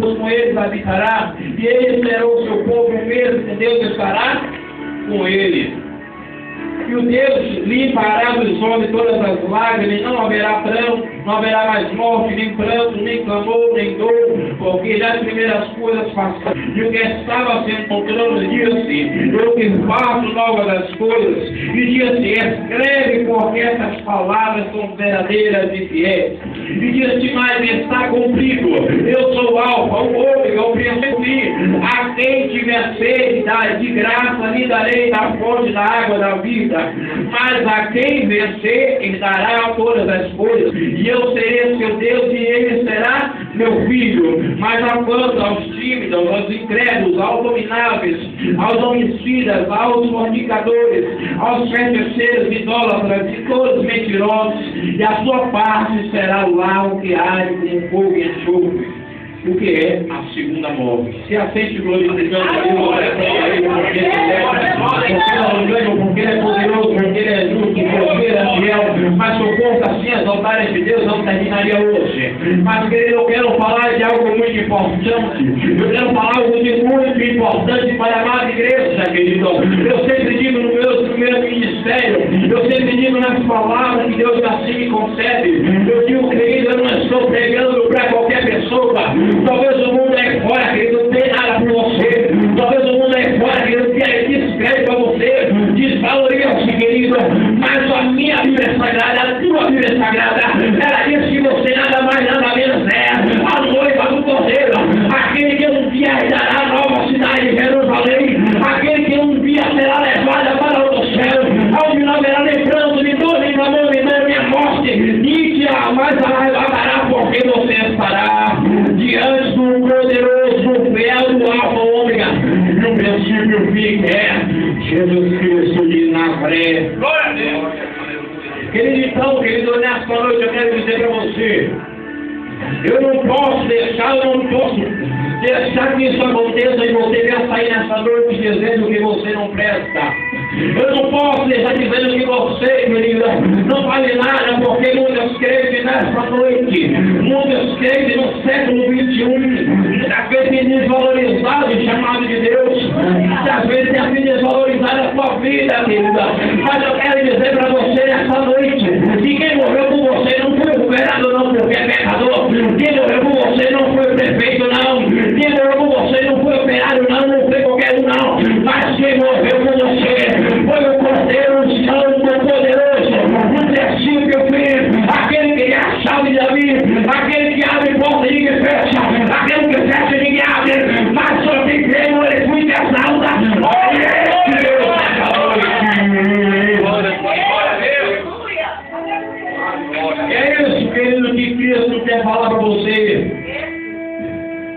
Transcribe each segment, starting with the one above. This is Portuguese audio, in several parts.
Deus com eles habitará, e eles serão o seu povo, e mesmo Deus estará com eles. E o Deus limpará dos olhos todas as lágrimas, não haverá pranto, não haverá mais morte, nem pranto, nem clamor, nem dor, porque já as primeiras coisas passaram. E o que estava se encontrando disse: eu que faço novas as coisas. E disse: escreve, porque essas palavras são verdadeiras e fiéis. E disse mais: está cumprido. Eu sou o Alfa, o Ômega, o princípio e o fim. A quem tiver sede, de graça lhe darei da fonte da água da vida. Mas a quem vencer, ele dará todas as coisas. E eu serei seu Deus, e ele será meu filho. Mas quanto aos tímidos, aos incrédulos, aos domináveis, aos homicidas, aos fornicadores, aos feiticeiros, idólatras e todos os mentirosos, e a sua parte será o lago que arde com fogo e enxofre. O que é a segunda morte? Se assente glorificando a Deus, glória a Ele, porque Ele é, porque Ele é poderoso, porque Ele é justo, porque Ele é fiel. Mas se eu fosse assim exaltar esse Deus, não terminaria hoje. Mas, querido, eu quero falar de algo muito importante. Eu quero falar algo de muito importante para a amada igreja, querido. Eu sempre digo no meu ministério, eu sempre digo nas palavras que Deus assim me concede. Eu digo, querido, eu não estou pregando para qualquer pessoa. Talvez o mundo aí fora, querido, não tem nada por você. Talvez o mundo aí fora, querido, tenha descrédito para você, desvaloriza-se, querido. Mas a minha Bíblia é sagrada, a tua Bíblia é sagrada. Ela diz que você nada mais, nada menos é a noiva do Cordeiro. Aquele que um dia herdará a nova cidade de Jerusalém. Aquele que um dia será levada para o céu. Onde não haverá nem pranto, nem dor, nem amor, nem dor, nem a morte. E que jamais acabará, porque você estará diante do poderoso, fiel do Alfa, o Ômega, e o princípio e o fim, que é Jesus Cristo de Nazaré. Glória a Deus! Querido, então, querido, nesta noite eu quero dizer para você, eu não posso deixar que isso aconteça e você venha sair nessa noite dizendo que você não presta. Eu não posso deixar dizendo que você, querida, não vale nada, porque muitos crentes nessa noite, muitos crentes no século XXI, muitas vezes têm desvalorizado o chamado de Deus, muitas vezes têm desvalorizado a sua vida, querida. Mas eu quero dizer para você nessa noite, que quem morreu por você não foi o governador, não, porque é pecador. Quem morreu por você não foi o prefeito, não. Quem morreu por você não foi operário, não foi qualquer um, não. Mas quem morreu por você foi o Cordeiro Santo, poderoso, o princípio e o fim, aquele que é a chave da vida, aquele que abre porta e ninguém fecha, aquele que fecha e ninguém abre, mas só quem creu ele foi exalta. Olha é isso, querido, que Cristo quer falar para você.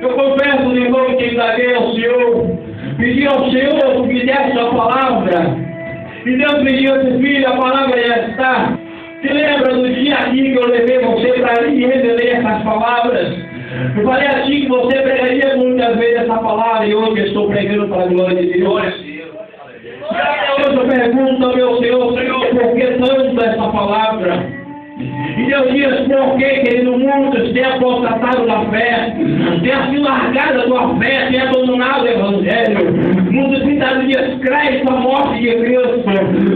Eu confesso, irmão, que indaguei ao Senhor, pedi ao Senhor que me desse a palavra. E Deus me disse: filho, a palavra já está. Se lembra do dia aqui que eu levei você para ali e revelei essas palavras? Eu falei assim que você pregaria muitas vezes essa palavra, e hoje eu estou pregando para a glória de Deus. Hoje eu pergunto ao meu Senhor: por que tanto essa palavra? E Deus diz: porque, querido, muitos têm apostatado da fé, têm se largado da tua fé, têm abandonado o Evangelho. Muitos têm dado descrédito à morte de Cristo.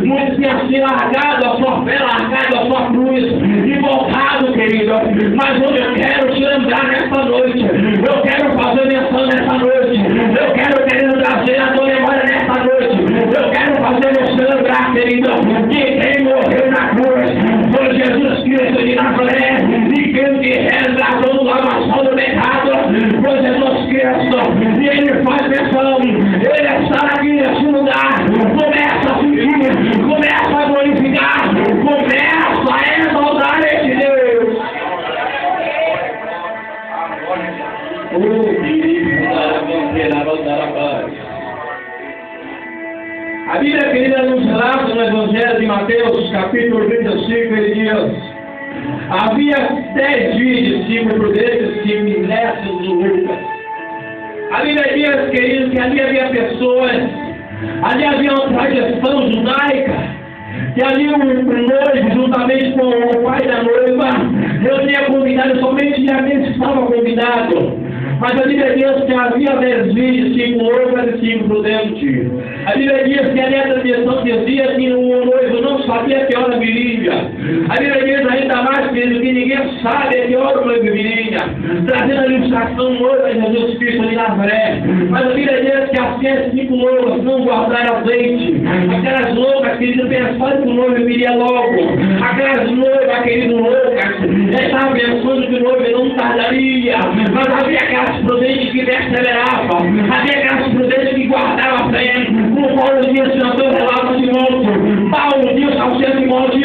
Muitos têm se largado a sua fé, largado a sua cruz e voltado, querido. Mas hoje eu quero te lembrar nessa noite. Eu quero fazer menção nessa noite. Eu quero, querido, trazer a tua memória nessa noite. Eu quero fazer você lembrar, querido, que quem morreu na cruz foi Jesus Cristo de Nazaré, e quem te resgatou do lamaçal do pecado foi Jesus Cristo. E ele faz menção, ele está aqui nesse lugar. Começa a sentir, começa a glorificar, começa a exaltar esse Deus. A Bíblia, querida, nos relata no Evangelho de Mateus, capítulo 25, ele diz: havia 10 discípulos desses similares do Lucas. A Bíblia diz, querido, que ali havia pessoas, ali havia uma tradição judaica, que ali o noivo, juntamente com o pai da noiva, eu tinha convidado somente aquele que estava convidado. Mas a Bíblia diz que havia 10 vídeos, 5 loucas e 5 prudentes. A Bíblia diz que a letra dizia que o noivo não sabia que hora viria. A Bíblia diz ainda mais, querido, que ninguém sabe a que hora o noivo viria. Trazendo a ilustração noiva de Jesus Cristo de Nazaré. Mas a Bíblia diz que as 5 loucas não guardaram azeite. Aquelas loucas, querido, pensando que o noivo viria logo. Aquelas noivas, querido, loucas, estavam pensando que o noivo não tardaria. Mas havia aquelas prudentes que perseveravam. Havia aquelas prudentes que guardavam a fé. Como Paulo disse no seu relato de Timóteo. Paulo disse ao seu Timóteo: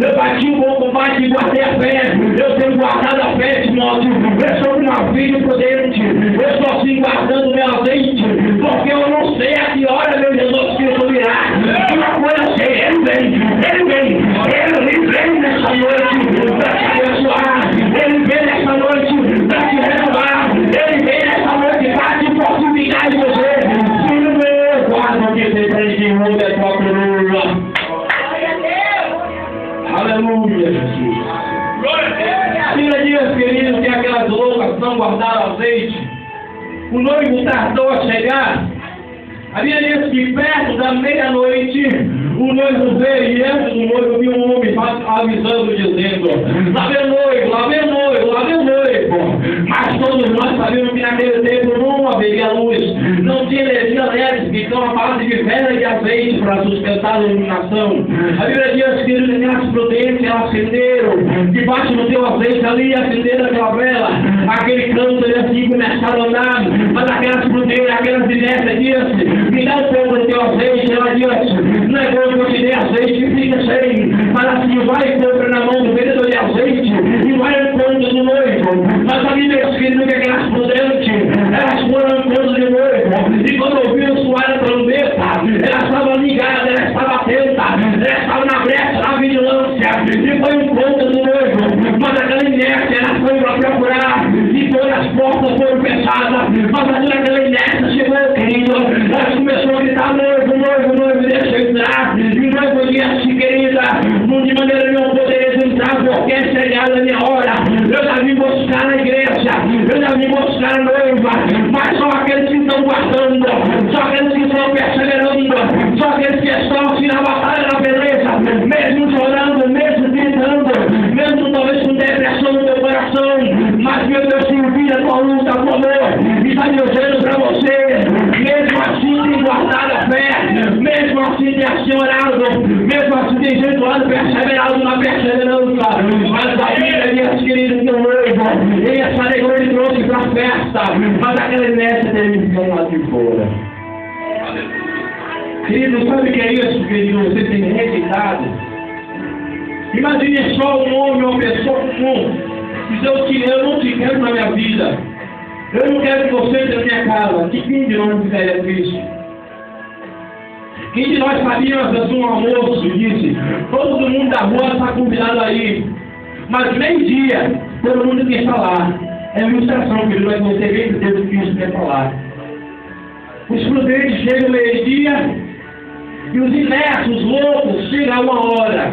eu bati um bom combate e guardei a fé. Eu tenho guardado a fé, Timóteo. Eu sou um filho prudente. Eu estou assim guardando meu azeite. Porque eu não sei a que hora meu Jesus Cristo virá. Uma coisa eu sei, ele vem. Ele vem nessa noite para te abençoar. Ele vem nessa noite para te renovar. Ele vem nessa noite para te fortificar em você. Filho meu, guarda o que você prende de rumo da tua coroa. Aleluia, Jesus. A Bíblia diz, querido, que aquelas loucas não guardaram azeite. O noivo tardou a chegar. A Bíblia diz que perto da meia-noite, o noivo veio e antes do noivo viu um homem avisando, dizendo: lá vem o noivo, lá vem o noivo, lá vem o noivo. Mas todos nós sabemos que naquele tempo não haveria luz, não tinha energia elétrica, então a base de vela e de azeite para sustentar a iluminação. A Bíblia diz que as prudentes elas acenderam, debaixo do teu azeite ali, acenderam aquela vela, aquele canto ali assim começaram a andar, mas aquelas prudentes, aquelas inércias disse: me dá um pouco do teu azeite. Ela disse: não é bom que eu te dê azeite e fica sem. Mas assim, vai e compra na mão do vendedor de azeite e vai ao encontro do noivo. Mas a Bíblia diz que aquelas prudentes, elas foram ao encontro do noivo. E quando ouviram soar a trombeta, elas estavam ligadas, elas estavam atentas, elas estavam na brecha, na vigilância. E foi ao encontro do noivo. Mas aquela inércia, elas foram para procurar. E todas as portas foram fechadas. Mas aquela inércia chegou, querido. Ela começou a gritar: noivo, deixa eu entrar. E o noivo disse: querida, de maneira nenhuma poderia entrar, porque é chegada a minha hora. Eu já vim buscar na igreja, eu já vim buscar a noiva, mas só aqueles que estão guardando, só aqueles que estão perseverando, só aqueles que estão assim na batalha da beleza, mesmo chorando, mesmo gritando, mesmo talvez com depressão no teu coração, mas meu Deus, se vira a tua luta, tua amor, e está dizendo para você: mesmo assim tem guardado a fé, mesmo assim tem acionado, mesmo assim tem jeitoado, perseverado na perseverança. Mas a Bíblia diz, querido, que o noivo, ele essa alegria ele trouxe para a festa, mas aquela inércia teve que ficar lá de fora. Querido, sabe o que é isso, querido? Você tem rejeitado. Imagine só um homem, uma pessoa comum, dizer: eu não te quero na minha vida. Eu não quero que você entre na minha casa. Que quem de nós não ficaria triste? Quem de nós sabíamos de um almoço e disse: todo mundo da rua está convidado aí, mas meio-dia todo mundo quer falar. É a ilustração, querido, mas você vê que Deus Cristo quer falar. Os prudentes chegam meio-dia e os inércios, os loucos, chegam a 1h.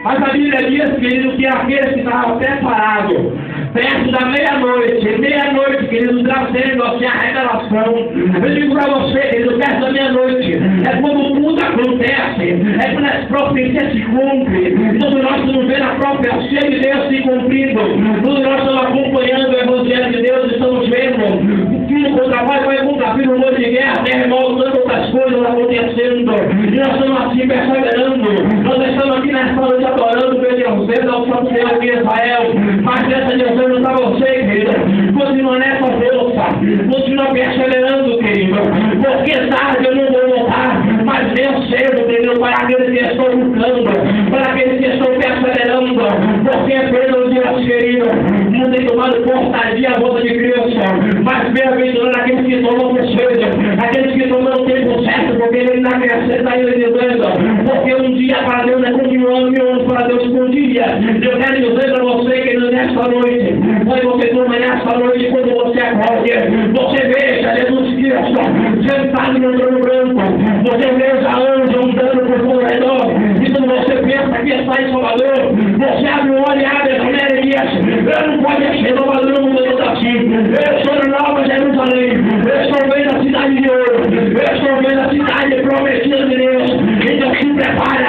Mas a Bíblia diz, querido, que aqueles que estavam preparados, perto da meia-noite, querido, trazendo assim a revelação. Eu digo para você, querido, perto da meia-noite, é quando tudo acontece, é quando as profecias se cumprem. Todos nós estamos vendo a profecia de Deus se cumprindo, todos nós estamos acompanhando o Evangelho de Deus, estamos vendo o filho contra pai, pai contra filho, um monte de guerra, terremoto, tantas outras coisas acontecendo, e nós estamos assim perseverando. Nós estamos aqui nessa noite adorando pelo Deus, ao Santo Deus de Israel, mas nessa direção não está você, querido. Continua nessa força, continua perseverando, querido, porque tarde eu não vou voltar, mas bem cedo, querido, para aqueles que estão lutando, para aqueles que estão perseverando, porque é pelo Deus, querido, não tem tomado portaria a volta de Cristo, mas bem-aventurado aqueles que tomam conselho, aqueles que tomam o tempo certo, porque ele não acrescenta ainda dizendo, porque um dia para Deus é como 1 ano, 1 ano para Deus por um dia. Eu quero dizer para você que nesta noite, quando você toma nesta noite, quando você acorde, você veja Jesus Cristo sentado no trono branco, você veja anjos andando por todo o redor, e quando você pensa que está em Salvador, você abre o olho e abre a primeira e diz: eu não posso ser Salvador no mundo da norte, eu estou na Nova Jerusalém, eu estou vendo a cidade de ouro, eu estou vendo a cidade prometida de Deus. Então se prepara,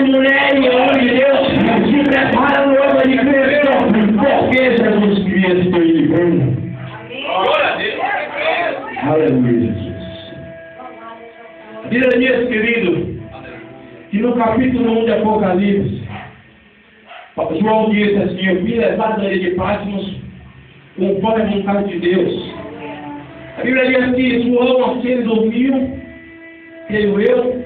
mulher e homem de Deus, se prepara no ano de Cristo, porque Jesus Cristo ele vem. Glória a Deus. Aleluia, Jesus. A Bíblia diz, querido, que no capítulo 1 de Apocalipse, João disse assim: eu vim levar da ilha de Patmos conforme a vontade de Deus. A Bíblia diz que João, assim, ele dormiu, creio eu,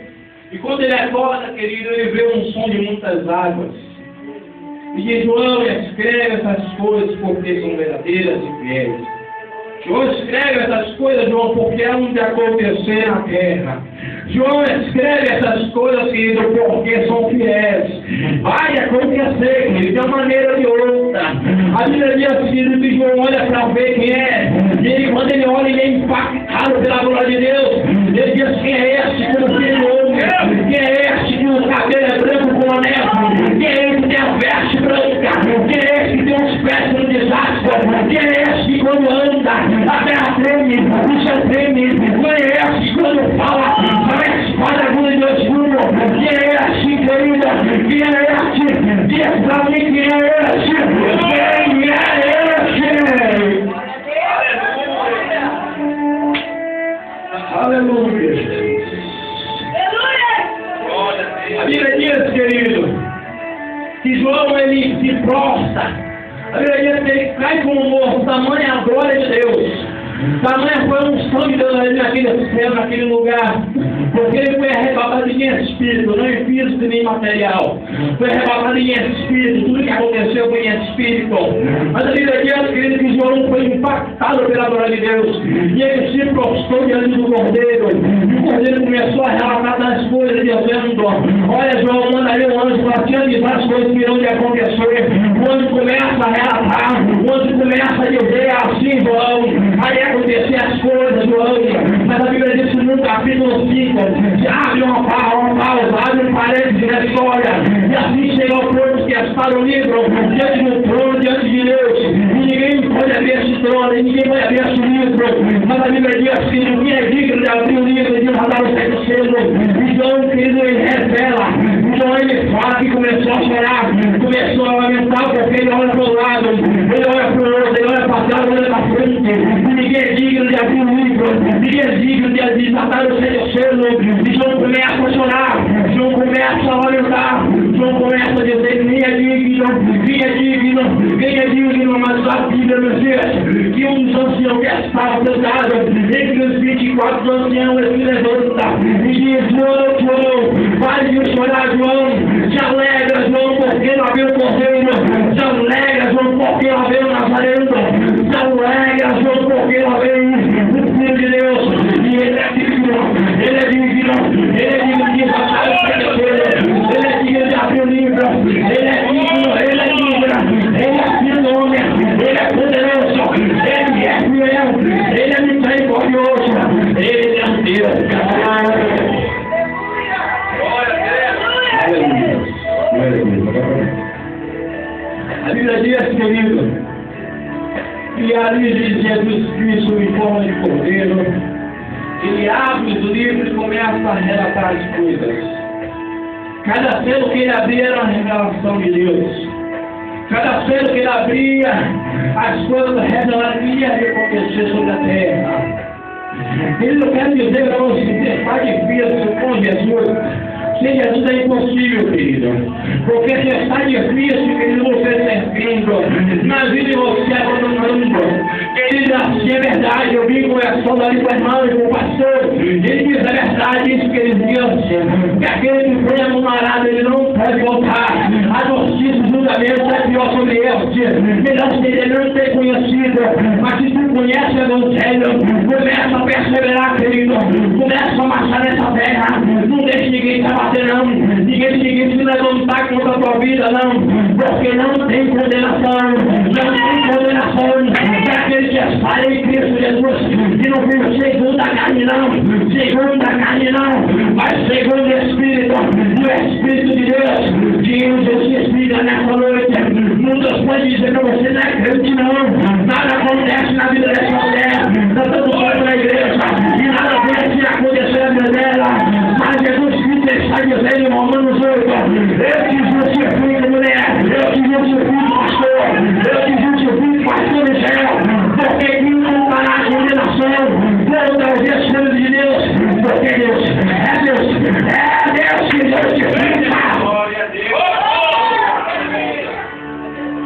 e quando ele acorda, querido, ele vê um som de muitas águas. E diz: João, escreve essas coisas porque são verdadeiras e fiéis. João, escreve essas coisas, João, porque é onde acontecer na terra. João, escreve essas coisas, querido, porque são fiéis. Vai acontecer, querido, de uma maneira ou de outra. A Bíblia diz, querido, que João olha para ver quem é. E ele, quando ele olha, ele é impactado pela glória de Deus. Ele diz: quem é este que não tem nome? Quem é este que o cabelo é branco como a neve? Quem é este que tem a veste branca? Quem é este que tem uns pés no desastre? Quem é este que quando anda, a terra treme, o chão treme? Quem é este que quando fala, a espada aguda de Deus fumo? Quem é este, querida? Quem é este? Diz pra mim quem é este? Quem é este? Aleluia. A Bíblia diz, querido, que João ele se prostra. A Bíblia diz que ele cai como morto, tamanha a glória de Deus. Tamanha foi um sangue de Deus ali naquele céu, naquele lugar. Porque ele foi arrebatado em espírito, não em físico nem material. Foi arrebatado em espírito, tudo que aconteceu foi em espírito. Mas a Bíblia diz, querido, que João foi impactado pela glória de Deus. E ele se prostrou diante do Cordeiro. E o Cordeiro começou a relatar das coisas, dizendo: olha, João, manda aí um anjo para te avisar as coisas que irão de acontecer. O anjo começa a relatar, o anjo começa a dizer assim: João, aí acontecer as coisas, João. Mas a Bíblia diz que no capítulo 5, abre uma pausa, abre um parênteses na história. E assim chega ao ponto que está no livro, diante do trono, diante de Deus. E ninguém pode abrir esse trono, e ninguém pode abrir esse livro. Mas a Bíblia diz que ninguém é digno de abrir o livro e de rodar o sete selo. Então, querido, ele revela. Então ele fala que começou a chorar, começou a lamentar, porque ele olha para o lado, ele olha para o outro, ele olha para trás, ele olha para frente. E ninguém é digno de abrir o livro, ninguém é digno de desatar o sete selo. E João começa a chorar, João começa a lamentar, João começa a dizer: quem é digno, quem é digno, quem é digno. Mas a Bíblia nos diz que um dos anciãos que estava sentado entre os 24 anciãos, ele se levanta e diz: João, pare de chorar, João, se alegra, João, porque não havia o Cordeiro, se alegra, João, porque não havia o Nazareno, se alegra, João, porque não havia o Filho de Deus. E ele é digno, ele é digno, ele é digno de matar o pecador, ele é digno de abrir o livro, ele é digno, ele é digno, ele é filho do homem, ele é poderoso, ele é fiel, ele é misericordioso, ele é um Deus. A Bíblia diz, querido, que ali de Jesus Cristo em forma de cordeiro, ele abre o livro e começa a relatar as coisas. Cada selo que ele abria era uma revelação de Deus. Cada selo que ele abria, as coisas revelariam que acontecer sobre a terra. Ele não quer dizer para você que está difícil com Jesus. Sem Jesus é impossível, querido. Porque se está difícil, querido, você servindo, na vida de você abandonando. Querido, assim é verdade. Eu vim conversando ali com a irmã e com o pastor. Ele diz a verdade, isso que ele diz. Que aquele que foi amonarado, ele não pode voltar. A justiça do julgamento é pior sobre este. Melhor se ele não ter conhecido. Mas se tu conhece o Evangelho, começa a perseverar, querido. Começa a marchar nessa terra. Não deixe ninguém trabalhar. Não, ninguém se levantar contra a tua vida, não, porque não tem condenação para aquele que é Deus Pai, em Cristo Jesus, que não vive segundo a carne não, segundo a carne não, mas segundo o Espírito, e o Espírito de Deus, que usa esse Espírito nessa noite. Muitos podem dizer para você, não é crente não, nada acontece na vida dessa mulher, está todo mundo na igreja, e nada vai acontecer na vida dela, mas Jesus Cristo está dizendo em Romanos 8, eu te justifico mulher, eu te justifico pastor, eu te justifico pastor do céu, porque Cristo não fará a condenação, vou trazer as coisas de Deus, porque Deus é Deus que justifica. Glória a Deus.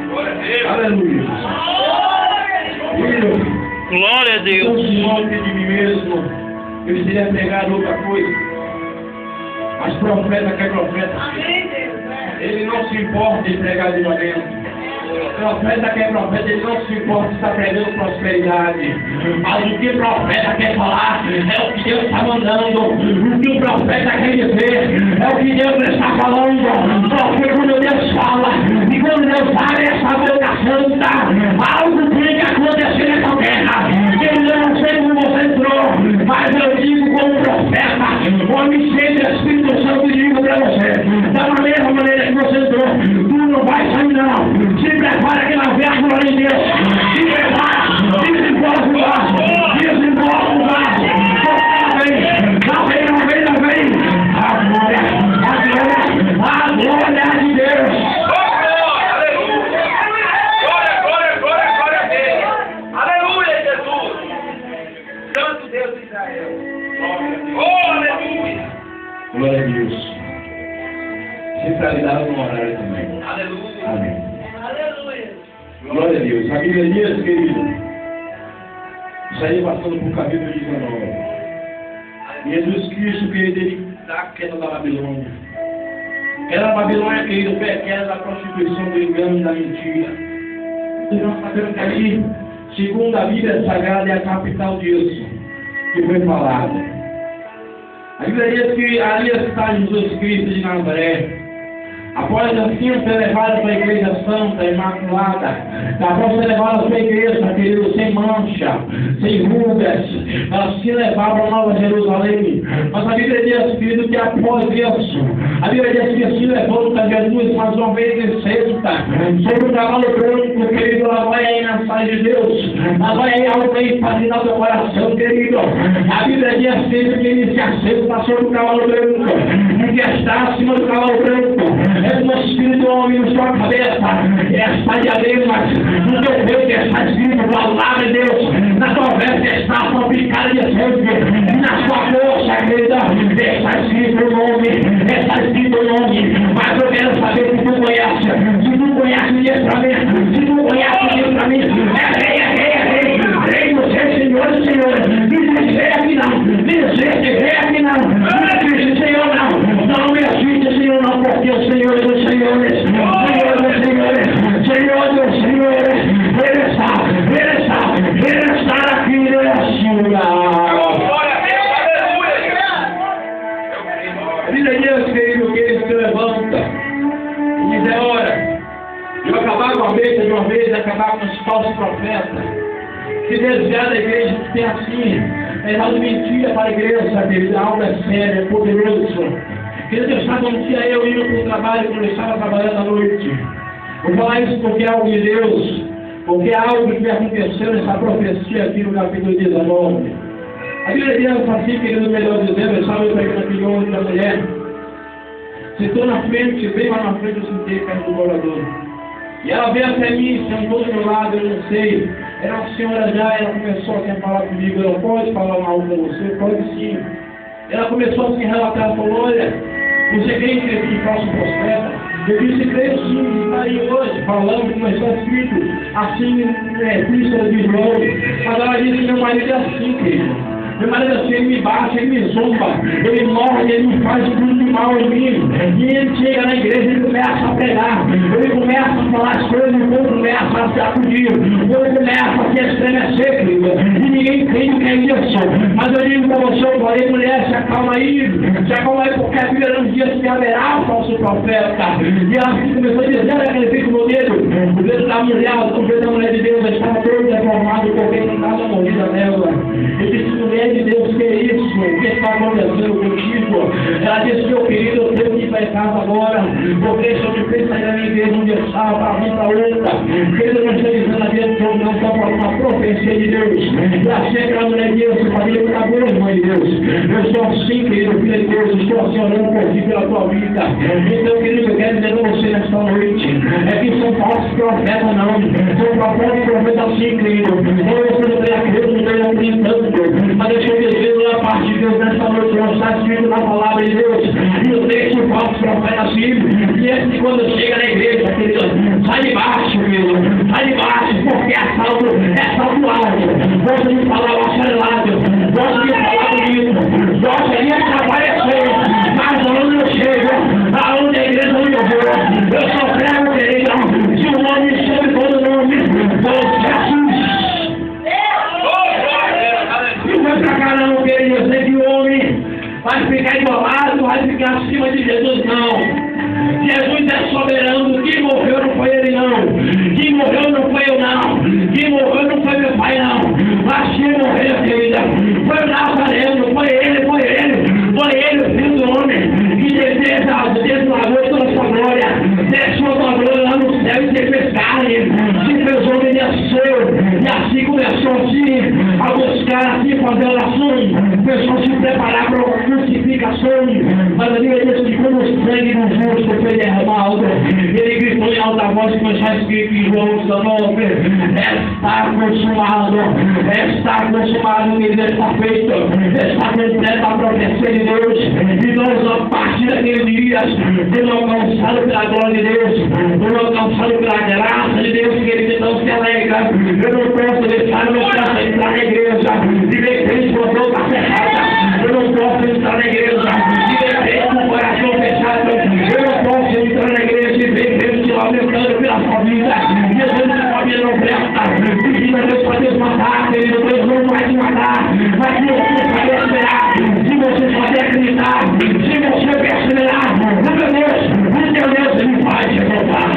Glória a Deus. Aleluia. Filho, Glória a Deus. eu sou de mim mesmo, eu seria pregar outra coisa. Mas profeta que é profeta, ele não se importa em pregar livramento. Profeta que é profeta, ele não se importa de estar pregando prosperidade. Mas o que o profeta quer falar é o que Deus está mandando. O que o profeta quer dizer é o que Deus está falando. Porque quando Deus fala e quando Deus abre essa boca santa, algo tem que acontecer nessa terra. Eu não sei como você entrou, mas eu digo como profeta, homem cheio do Espírito Santo, digo para você, da mesma maneira que você entrou, tu não vai sair não. Se prepara que lá vem a glória de Deus. Se prepara, desenvolve o vaso, desenvolve o vaso. Não vem. A glória de Deus. Glória a Deus. Aleluia, Jesus. Santo Deus de Israel. Oh, aleluia. Glória a Deus. Centralidade no horário também. Aleluia. Amém. Glória a Deus. A Bíblia diz, querido, saí passando por capítulo 19. Jesus Cristo, querido, ele dá a queda da Babilônia. Queda da Babilônia, querido, foi a queda da prostituição, do engano e da mentira. Nós estamos sabendo que ali, segundo a Bíblia Sagrada, é a capital disso que foi falado. A Bíblia diz que ali está Jesus Cristo de Nazaré. Após assim ser levado para a igreja santa, imaculada, após ser levado para a igreja, querido, sem mancha, sem rugas, ela se levava para Nova Jerusalém. Mas a Bíblia diz, querido, que após isso, a Bíblia diz que se levanta Jesus mais uma vez em sexta, sobre o cavalo branco, querido, ela vai aí na sala de Deus, ela vai aí algo bem fascinado do teu coração, querido. A Bíblia diz, querido, que ele se assenta sobre o cavalo branco, e que está acima do cavalo branco. É o Espírito do homem na sua cabeça, esta diademas, no teu peito está escrito a palavra de Deus, na tua veste está a picada de sangue, e na sua bolsa, querida, está escrito o nome, está escrito o nome, mas eu quero saber se tu conhece, diz para mim, se tu conhece, diz para mim, rei, você, senhores e senhores, dizer aqui não, dizer aqui não, Senhor não me assiste, Senhor não, porque o Senhor dos Senhores, Senhor dos Senhores, Ele está aqui nesse lugar. A Bíblia diz, querido, que ele se levanta e diz, é hora de eu acabar com a besta de uma vez, acabar com os falsos profetas. Se desviar da igreja, que tem assim, é dado mentira para a igreja, querido, algo é sério, é poderoso. Querido, eu estava um dia eu indo para o trabalho, quando eu estava trabalhando à noite. Vou falar isso porque é algo de Deus, porque é algo que aconteceu nessa profecia aqui no capítulo 19. A Bíblia diz assim, querido, melhor dizendo, eu estava pregando aqui homem da mulher. Sentou na frente, bem lá na frente, eu sentei perto do morador. E ela veio até mim, sentou do meu lado, eu não sei. Era uma senhora já, ela começou a falar comigo, ela pode falar algo com você? Pode sim. Ela começou a se relatar, falou, olha, você crê em falso profeta? Eu disse, creio sim, está aí hoje, falando como está escrito, assim, Epístola de João. Mas ela disse, meu marido é assim, querido. Meu marido assim, ele me bate, ele me zomba, ele morre, ele me faz tudo de mal em mim. E ele chega na igreja, ele começa a pregar, ele começa a falar as coisas, o povo começa a se acudir, o povo começa a se estremecer, querido. E ninguém crê que é isso. Mas eu digo para você, eu falei, mulher, se acalma aí, porque a Bíblia não diz que haverá falso profeta. E ela começou a dizer, olha aquele fica no dedo, o dedo da mulher, o dedo da mulher de Deus estava todo deformado, porque não isso, o que está acontecendo contigo. Ela disse, meu querido, eu tenho que ir para casa agora, porque se eu te fez sair da minha igreja onde eu estava para vir para outra, querido, eu não estou dizendo a Deus que eu não estou para uma profecia de Deus. Eu achei que a mulher de Deus, sua família está boa, irmã de Deus. Eu estou assim, querido, filho de Deus, estou assim orando por ti pela tua vida. Então, querido, eu quero dizer a você nesta noite, é que são falsos profetas, não. São profetas assim, querido. Eu não tenho acredito, não tenho acreditando, mas deixa eu dizer a parte de Deus nesta noite, não está escrito na palavra de Deus. E o texto falso profeta assim, e esse quando chega na igreja, querido, sai de baixo, querido, sai de baixo, porque é salto alto. Gosta de falar bacharelado, gosta de falar bonito, gosta de aparecer, mas aonde eu chego, aonde a igreja onde eu vou, eu sou prego, querido, se o nome sobre todo nome, Jesus. Não vai pra cá não, querido, eu sei que o homem vai ficar isolado, vai ficar acima de Jesus, não. Jesus é soberano, quem morreu não foi ele não, quem morreu não foi eu não, quem morreu não foi meu pai não, mas quem morreu, querida, foi o Nazareno, foi ele, o filho do homem, que deslavou toda a sua glória, deixou a sua glória lá no céu e se fez carne, se fez homem e desceu, e assim começou assim, a buscar assim, fazer orações, começou a se preparar para a crucificação, mas a Bíblia diz que quando o sangue do justo foi derramado, ele gritou em alta voz, como está escrito em João 19, está consumado, está feito, está completa a profecia de Deus, e nós, a partir daqueles dias, sendo alcançado pela glória de Deus, sendo alcançado pela graça de Deus, que ele não se alegra. Eu não posso deixar meu coração entrar na igreja, de repente o botão está fechado, eu não posso entrar na igreja, de repente com o coração fechado, eu não posso entrar na igreja e ver Deus te aumentando pela sua vida, Jesus na sua vida não presta, pedindo a Deus para Deus matar, querido, Deus não vai te matar, mas se você saber esperar, se você saber acreditar, se você perseverar, o teu Deus, ele vai te voltar.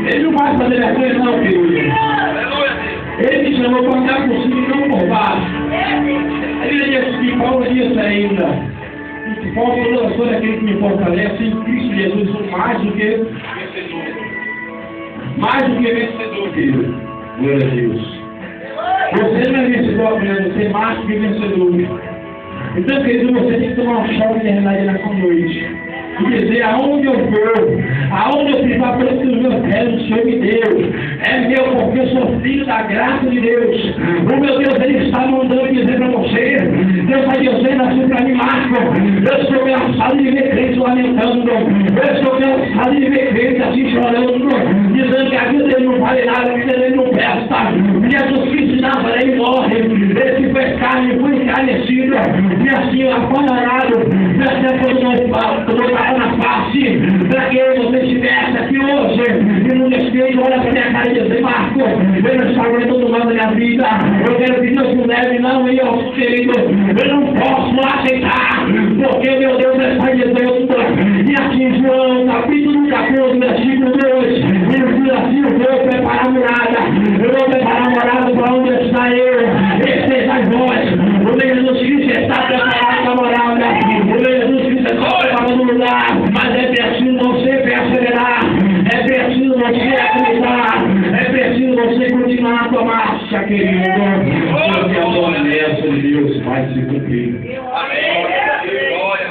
Ele não vai fazer vergonha não, querido. Ele te chamou para andar por cima e não por baixo. Ele disse que Paulo disse ainda, que Paulo falou, sou daquele que me fortalece em Cristo Jesus, sou mais do que vencedor. Mais do que vencedor, querido. Glória a Deus. Você não é vencedor apenas, você é mais do que vencedor. Então, querido, você tem que tomar um choque de realidade nessa noite. E dizer, aonde eu vou, aonde eu ficar pelo que os meus pés, o Senhor me deu. É meu, porque eu sou filho da graça de Deus. O meu Deus, Ele está mandando dizer para você, Deus está dizendo assim para mim, Marco, eu estou cansado de ver crentes lamentando, eu estou cansado de ver crentes assim chorando, dizendo que a vida dele não vale nada, a vida dele não presta. Jesus Cristo de Nazaré, Ele morre, esse foi carne, foi encarnecido, e assim apanhado, nessa posição na face, para que você estivesse aqui hoje, e não despeito, olha para minha cara e dizer, Marco, eu não estou aguentando mais da minha vida, eu quero que Deus me leve, não, eu, querido, eu não posso aceitar, porque meu Deus está dizendo, e aqui João, capítulo 14, versículo 2, ele diz assim, eu vou preparar a morada, eu vou preparar a morada para onde está eu, estejais vós, o meu Jesus Cristo está preparado a morada, o meu Jesus Cristo está preparando o lugar, mas é preciso você perseverar, é preciso você acreditar, é preciso você continuar a tua marcha, querido, porque a promessa de Deus vai se cumprir.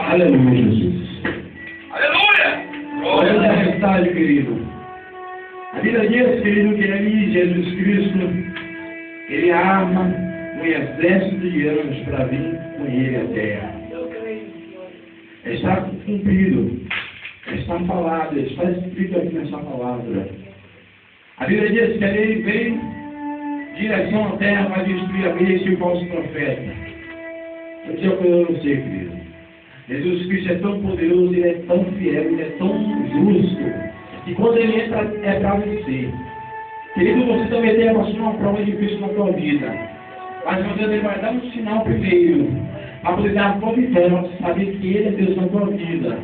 Aleluia, Jesus. Aleluia! Olha essa mensagem, querido. A Bíblia diz, querido, que ali Jesus Cristo, Ele arma um exército de anjos para vir com Ele à terra. Está cumprido, está falado, está escrito aqui nessa palavra. A Bíblia diz que ele vem em direção à terra para destruir a besta e o falso profeta. Eu digo que eu não sei, querido. Jesus Cristo é tão poderoso, Ele é tão fiel, Ele é tão justo, que quando Ele entra é para vencer. Querido, você também tem uma prova difícil na sua vida, mas Deus Ele vai dar um sinal primeiro, para poder dar a tua vitória, para saber que Ele é Deus na tua vida.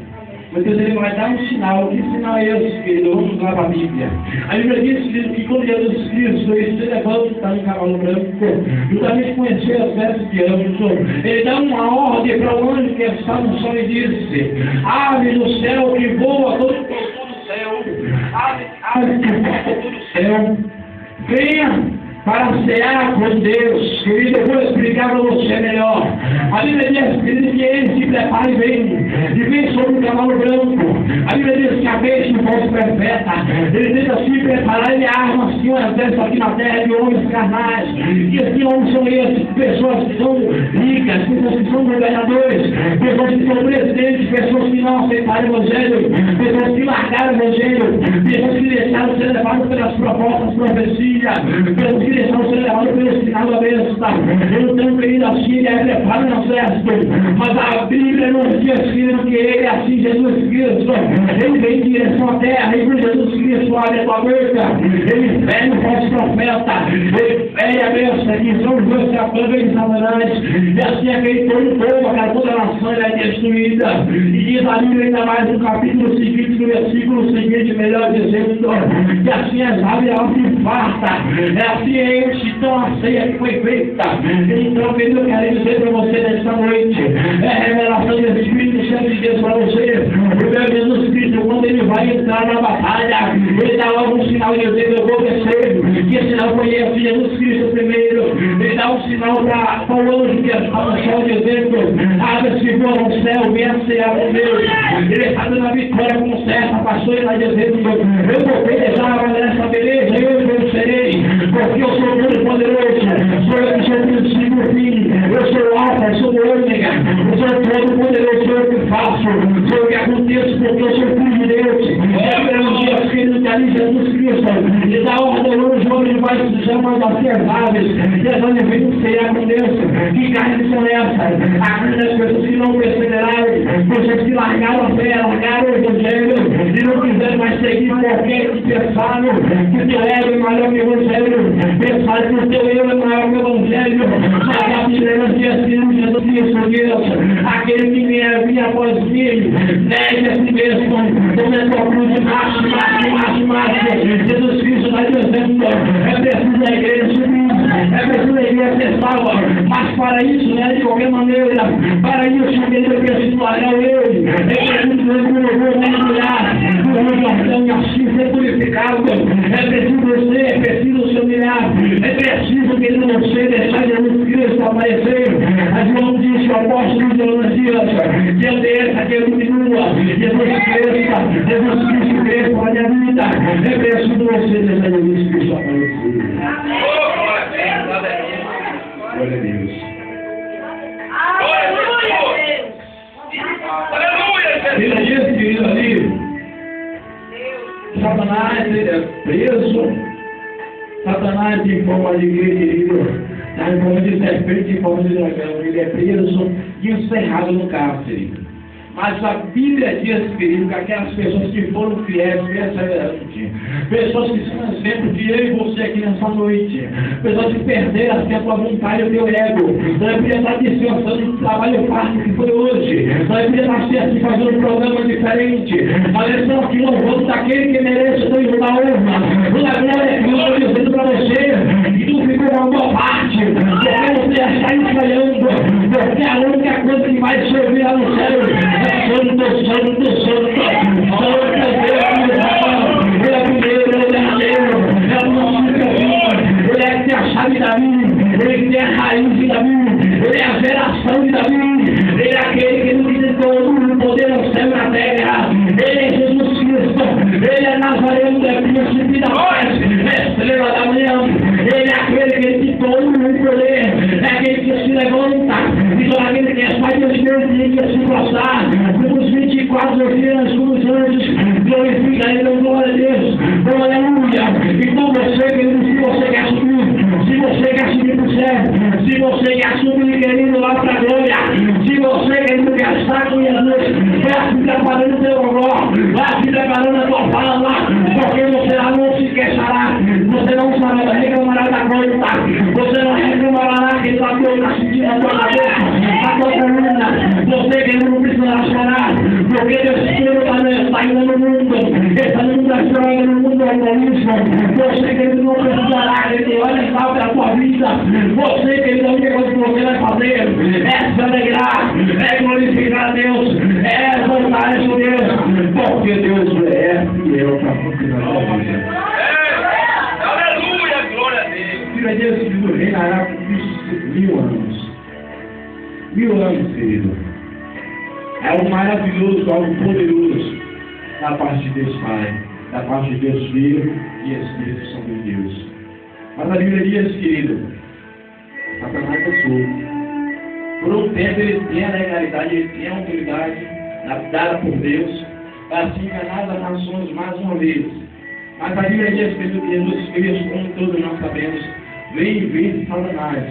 Mas Deus ele vai dar um sinal. Que sinal é esse, querido? Vamos lá para a Bíblia. A Bíblia diz, querido, que quando Jesus Cristo ele se levanta e está no cavalo branco, justamente conhecer as vestes de anjo, ele dá uma ordem para o anjo que está no céu e disse: ave do céu que voa todo o céu, ave que voa todo o céu, venha para cear com Deus. Querido, eu vou explicar para você melhor. A Bíblia diz, querido, que ele se prepara e vem sobre o cavalo branco. A Bíblia diz que a besta não pode perfeita. Ele tenta se preparar, ele arma assim um exército aqui na terra de homens carnais. E assim homens são esses, pessoas que são ricas, pessoas que são governadores, pessoas que são presidentes, pessoas que não aceitaram o Evangelho, pessoas que largaram o Evangelho, pessoas que deixaram ser levadas pelas propostas, profecias, pessoas que deixaram ser levadas pelo sinal da besta. Eu tenho querido assim, ele é preparado no exército, mas a Bíblia nos diz que ele, assim, Jesus Cristo, ele vem em direção à terra, e por Jesus Cristo abre a tua boca, ele fere o falso profeta, ele fere a besta, que são os dois capitães de Satanás, e assim aquele todo povo, aquela toda a nação é destruída. E diz a Bíblia ainda mais no capítulo seguinte, no versículo seguinte, melhor dizendo, que assim as aves elas se infartam, é assim enche tão a ceia que foi feita. Então, querido, eu quero dizer para você nesta noite, é a revelação do Espírito Santo de Deus para você. O meu Jesus Cristo, quando ele vai entrar na batalha, ele dá logo um sinal de Deus, eu vou descer. Que esse sinal foi esse, Jesus Cristo primeiro. Ele dá um sinal para o anjo que está no céu, dizendo: abre-se no céu, venha cear com Deus. Ele está dando a vitória como certa, pastor, ele está dizendo: eu vou pelejar nessa beleza, eu vencerei, porque eu sou todo poderoso, sou eu que sou o princípio e o fim, eu sou o alfa, sou o ômega, eu sou todo poderoso, sou eu que faço, sou eu que aconteço, porque eu sou filho de Deus. É um dia que ele está ali, Jesus Cristo, ele dá ordem ao anjo, ele vai se chamar das aves, e as aves vêm cear com Deus. Que carnes são essas? A carne das pessoas que não perseveraram, pessoas que largaram a fé, largaram o Evangelho, e não quiseram mais seguir qualquer que pensaram que o teu ego é maior que o Evangelho, pensaram que o teu eu é maior que o Evangelho. Mas a Bíblia nos diz assim, Jesus Cristo, Deus, aquele que vinha após mim, negue a si mesmo, tome a tua cruz, marche. Jesus Cristo está dizendo: é preciso a igreja subir, é preciso a igreja ser salva, mas para isso, né, de qualquer maneira, para isso, eu preciso largar ele, eu preciso mergulhar no Jordão e assim ser purificado, é preciso se humilhar, é preciso que ele não seja deixar Jesus Cristo aparecer. Mas João disse, o apóstolo de Dias, Deus desse, aquele que nua, Jesus Cristo cresça para a minha vida, é preciso você deixar Jesus Cristo aparecer. Glória a Deus. Ele disse, querido ali, Satanás ele é preso, Satanás em forma de querido, em forma de serpente, em forma de dragão, ele é preso e encerrado no cárcere. Mas a Bíblia diz, querido, que aquelas pessoas que foram fiéis, perseverantes, pessoas que são exemplo de eu e você aqui nessa noite, pessoas que perderam assim a tua vontade e o teu ego, nós podia estar descansando do trabalho fácil que foi hoje, nós podia estar assim fazendo um programa diferente, mas eles estão aqui louvando daquele que merece o teu da honra, toda glória que eu estou dizendo para você, que tu ficou na tua parte, porque você está ensaiando, porque a única coisa que vai te ouvir lá no céu, Santo, Santo, Santo, ele é primeiro, ele é verdadeiro, é o nosso caminho, ele é que tem a chave da vida, ele que tem a raiz de Davi, ele é a geração de Davi, ele é aquele que nos tem todo o poder no céu e na terra, ele é Jesus Cristo, ele é Nazareno, é príncipe da paz, é estrela da manhã, ele é aquele que tem todo o poder, é aquele que se levanta, e só aquele que é pai de Deus e que se prostrar, nos 24 dias, como os anjos, glorifica ele, glória a Deus, aleluia. Então você, querido, se você quer subir, se você quer subir para o céu, se você quer subir, querido, lá para a glória, se você, querido, quer estar com Jesus, vai se preparando o teu lugar, vai se preparando a tua fala, porque você lá não se queixará, você não reclamará da conta, você não reclamará que está sentindo a tua cabeça, a tua coluna. Você que não precisa chorar, porque Deus está indo no mundo. Ele está no mundo da droga, no mundo do alcoolismo. Você que não precisará, ele olha só para a tua vida. Você que a única coisa que você vai fazer é se alegrar, é glorificar a Deus, é voltar a Deus, porque Deus é fiel para continuar a tua vida. Aleluia, glória a Deus. Filho de Deus, filho reinará por Cristo 1000 anos. 1000 anos, querido. É algo maravilhoso, algo poderoso da parte de Deus Pai, da parte de Deus Filho e Espírito Santo de Deus. Mas a Bíblia diz, querido, Satanás passou. Por um tempo ele tem a legalidade, ele tem a autoridade dada por Deus para se enganar as nações mais uma vez. Mas a Bíblia diz que Jesus Cristo, como todos nós sabemos, veio em vez de Satanás.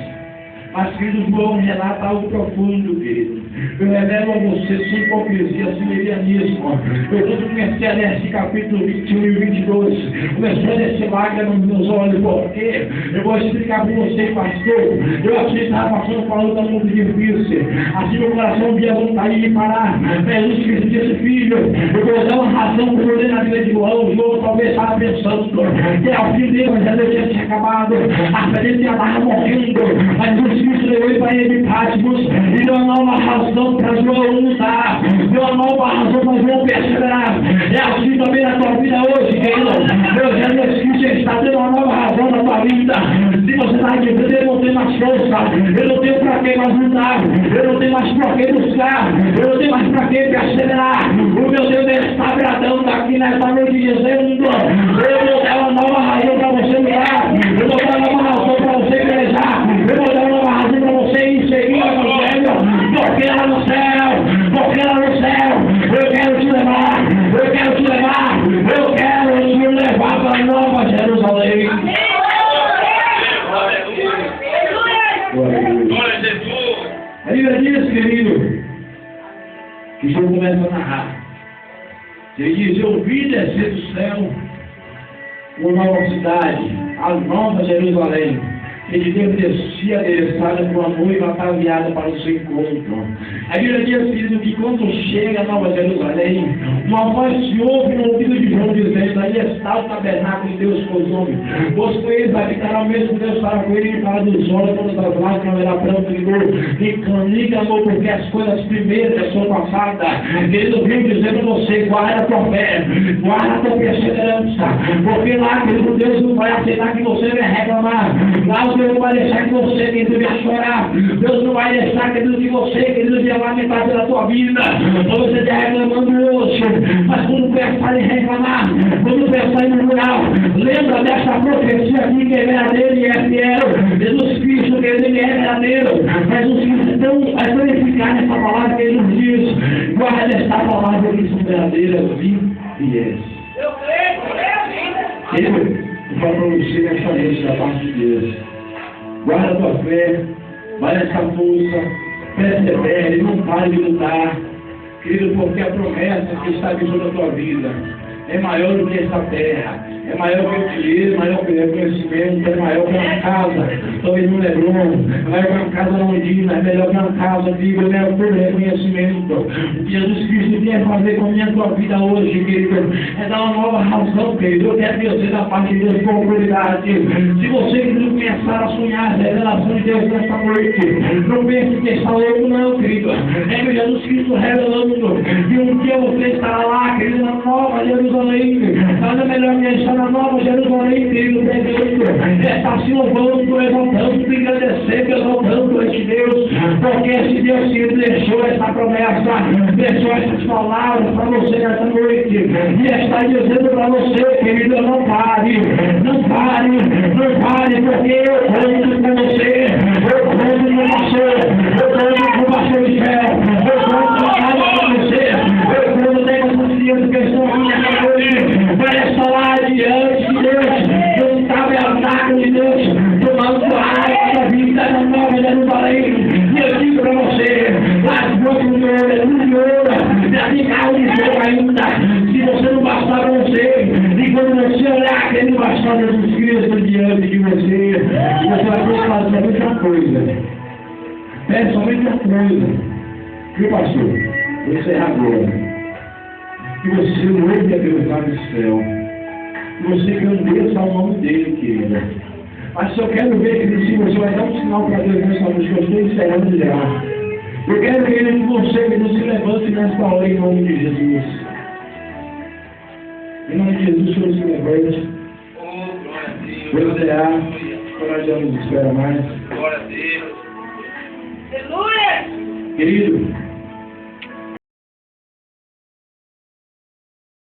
Mas, querido, João relata algo profundo, querido. Eu revelo a você sem hipocrisia, sem levianismo. Eu quando comecei a ler esse capítulo 21 e 22, comecei a descer lágrimas nos meus olhos, porque eu vou explicar para você, pastor. Eu achei que estava passando por uma luta muito difícil. Assim meu coração via vontade de parar. Jesus Cristo disse, filho, eu vou dar uma razão para eu ler na vida de João. João talvez estava pensando que ao fim dele, mas já tinha se acabado. A fé dele já estava morrendo. Mas Jesus Cristo levou para ele Patmos e deu uma nova razão para João lutar, deu uma nova razão para João perseverar. É assim também na tua vida hoje, querido. Meu Jesus Cristo está dando uma nova razão na tua vida. Se você está dizendo, eu não tenho mais força, eu não tenho para que mais lutar, eu não tenho mais para que buscar, eu não tenho mais para que perseverar. O meu Deus está bradando aqui nessa noite dizendo, eu vou dar uma nova razão para você lutar, eu vou dar uma nova razão para você pelejar, eu vou dar uma nova razão para você ir seguir o Evangelho. Porque lá no céu, eu quero te levar, eu quero te levar para Nova Jerusalém. Glória a Jesus. A Bíblia diz, querido, que João começa a narrar. Ele diz, eu vi descer do céu uma nova cidade, a Nova Jerusalém. Ele descia adereçada por uma noiva ataviada para o seu encontro. A Bíblia diz, querido, que quando chega a Nova Jerusalém, uma voz se ouve no ouvido de João dizendo, aí está o tabernáculo de Deus com os homens. Os com eles habitará o mesmo Deus para com ele e para dos olhos, todas as lágrimas haverá pranto e dor, e clamor, porque as coisas primeiras são passadas. Ele veio dizendo a você, guarda a tua fé, guarda a tua perseverança, porque lá, querido, Deus não vai aceitar que você venha reclamar. Lá Deus não vai deixar que você, querido, venha chorar. Deus não vai deixar, querido, que você, querido, venha lamentar pela tua vida. Ou você está reclamando hoje. Mas quando pensar em reclamar, quando pensar em murmurar, lembra dessa profecia aqui que é verdadeira e é fiel. Jesus Cristo, querido, ele é verdadeiro. Jesus Cristo é tão eficaz nessa palavra que ele nos diz. Guarda esta palavra que são verdadeiras e fiéis. Eu creio. Querido, eu falo para você nessa noite da parte de Deus. Guarda a tua fé, guarda essa força, persevere, não pare de lutar, querido, porque a promessa que está sobre a tua vida é maior do que essa terra, é maior que o dinheiro, maior que o conhecimento, é maior que uma casa, talvez no Leblon, é maior que uma casa na Ondina, é melhor que uma casa, digo, é maior que o reconhecimento. O que Jesus Cristo quer fazer com a minha tua vida hoje, querido, é dar uma nova razão, querido. Eu quero dizer da parte de Deus com autoridade. Se você querido começar a sonhar a revelação de Deus nesta noite, não pense que está louco, não, querido. É que Jesus Cristo revelando que um dia você estará lá, querido, na Nova Jerusalém. Nada melhor que estar na Nova Jerusalém, querido, está se louvando, exaltando, engrandecendo, exaltando este Deus, porque esse Deus que deixou essa promessa, deixou essas palavras para você nessa noite, e está dizendo para você, querido, não pare, não pare, não pare, porque eu conto com você, eu conto com você, eu conto com você de fé, eu conto com você, eu conto com os dias que estão aqui nessa noite, para estar lá diante de Deus, do tabernáculo de Deus, tomando água da vida da Nova Jerusalém. E eu digo para você, as boas de ouro, da minha alma de fogo ainda, se você não bastar para você, e quando você olhar aquele bastar Jesus Cristo diante de você vai ter que fazer somente uma coisa. É somente uma coisa. Viu, pastor? Vou encerrar agora. Que você louve a Deus lá no céu. Que você grandeça o nome dele, querida. Mas se eu quero ver que se você vai dar um sinal para Deus nessa noite, que eu estou encerrando já. Eu quero ver que você não se levante nesta hora em nome de Jesus. Em nome de Jesus, o Senhor se levante. Oh, glória a Deus. Vou encerrar. Nós já nos espera mais. Glória a Deus. Querido,